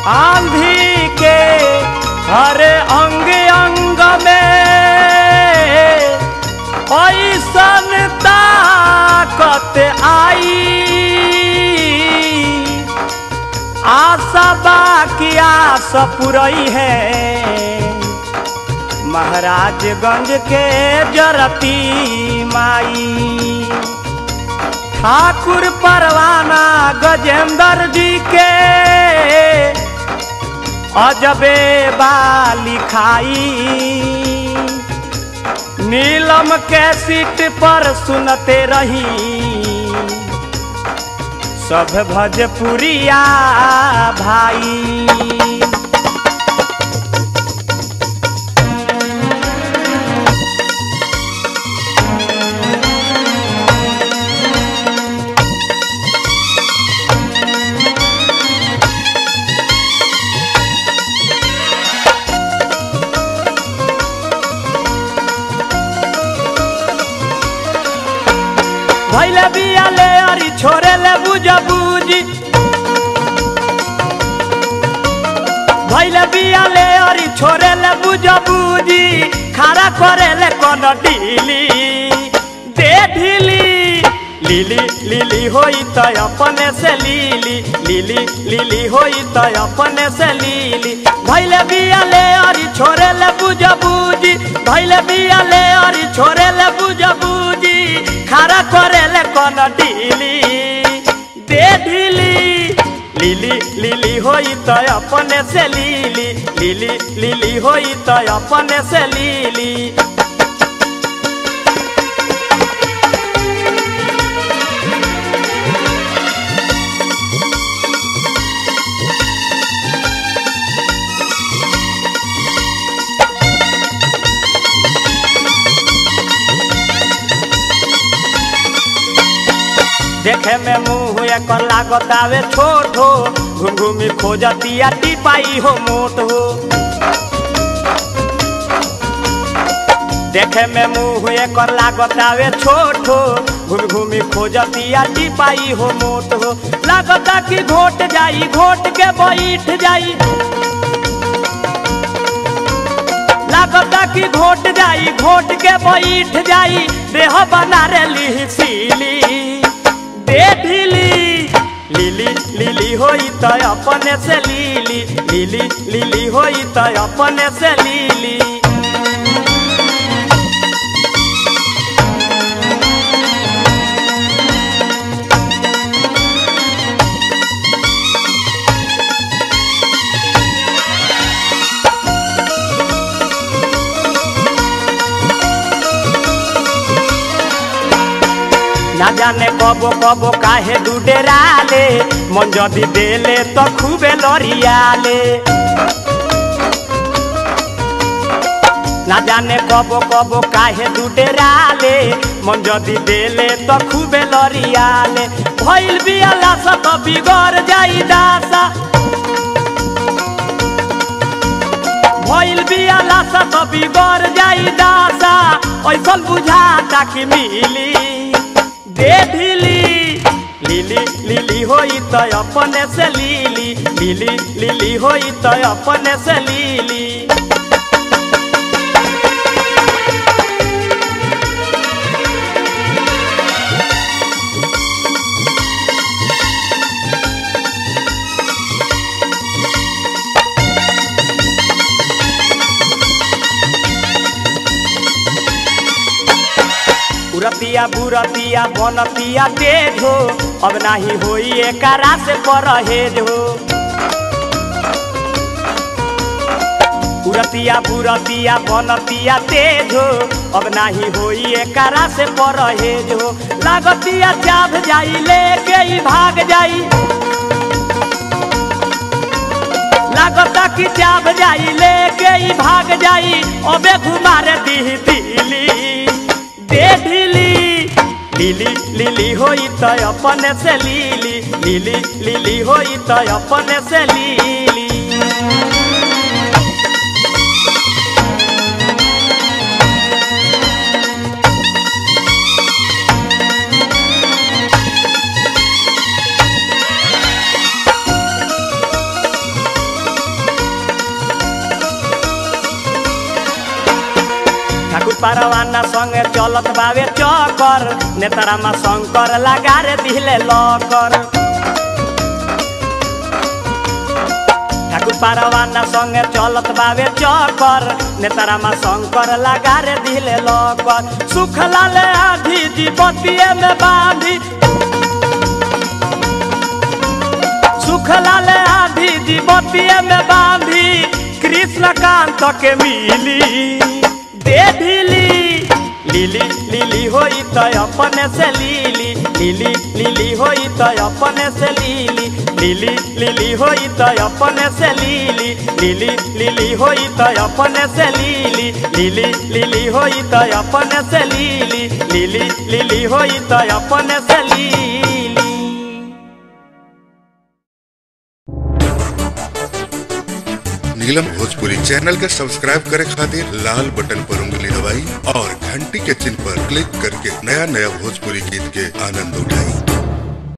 आंधी के हर अंग अंग में ऐसन ताकत आई, आशा बाकी आस पुरई है महाराजगंज के जरती माई। ठाकुर परवाना गजेंद्र जी के अजबे लिखाई, नीलम के सीट पर सुनते रही सब भजपुरिया भाई। भैले बिया ले अरी छोरे ले बुझा बूझी, भैले बिया ले अरी छोरे ले बुझा बूझी, खारा करे ले कौन ढीली दे ढीली। लीली लीली होई तो अपने से लीली, लीली लीली होई तो अपने से लीली। भैले बिया ले अरी छोरे ले बुझा बूझी, भैले बिया ले अरी छोरे ले बुझा बूझी, खारा करे ले कौन ढीली दे ढीली। लीली लीली होई तो अपने से लीली, लीली लीली होई तो अपने से लीली। देखे में मुँह एक लागत आवे छोट हो, घूम घूमी खोजतिया टिपाई हो मोट हो। देखे में मुँह एक लागत आवे छोट हो, घूम घूमी खोजतिया टिपाई हो मोट हो। लागता कि घोट जाई घोट के बैठ जाई, लागता कि घोट जाई घोट के बैठ जाई, देह बना रे ली सीली दे ढीली। लीली लीली होई तो अपने से लीली, लीली लीली होई तो अपने से लीली। ना जाने कबो कबो काहे डुडेराले, मन जदि देले तो खूबे लरियाले। ना जाने कबो कबो काहे डुडेराले, मन जदि देले तो खूबे लरियाले। भइल बियाला सा तो बिगड़ जाई दासा, भइल बियाला सा तो बिगड़ जाई दासा। ऐसन बुझाता कि मिली दे ढीली। लीली लीली होई तो अपने से लीली, लीली लीली होई तो अपने से लीली। उरतिया बुरतिया बनतिया तेज हो, अब नाही होई एकरा से परहेज हो। उरतिया बुरतिया बनतिया तेज हो, अब नाही होई एकरा से परहेज हो। लागतिया चाभ जाई लेके ही भाग जाई, लागता कि चाभ जाई लेके ही भाग जाई। अबे घुमारे दी दिली दे ढीली। लीली लीली होई तो अपने से लीली, लीली लीली होई तो अपने से लीली। ठाकुर परवाना संगे चलत बावे चक्कर नेतारामा शंकर लगा रे दिले लकर ठाकुर परवाना संगे चलत बावे चक्कर नेतारामा शंकर लगा रे दिले लकर सुख लाले आधी जीवतिये में बांधी सुख लाले आधी जीवतिये में बांधी कृष्णकांत के मिली दे ढीली लिली लिली होई तो अपने से लीली लिली लिली होई तो अपने से लीली लिली लिली होई तो अपने से लीली लिली लिली होई तो अपने से लीली लिली लिली होई तो अपने से लीली लिली लिली होई तो अपने से लीली। नीलम भोजपुरी चैनल के सब्सक्राइब करे खातिर लाल बटन पर उंगली दबाई और घंटी के चिन्ह पर क्लिक करके नया नया भोजपुरी गीत के आनंद उठाई।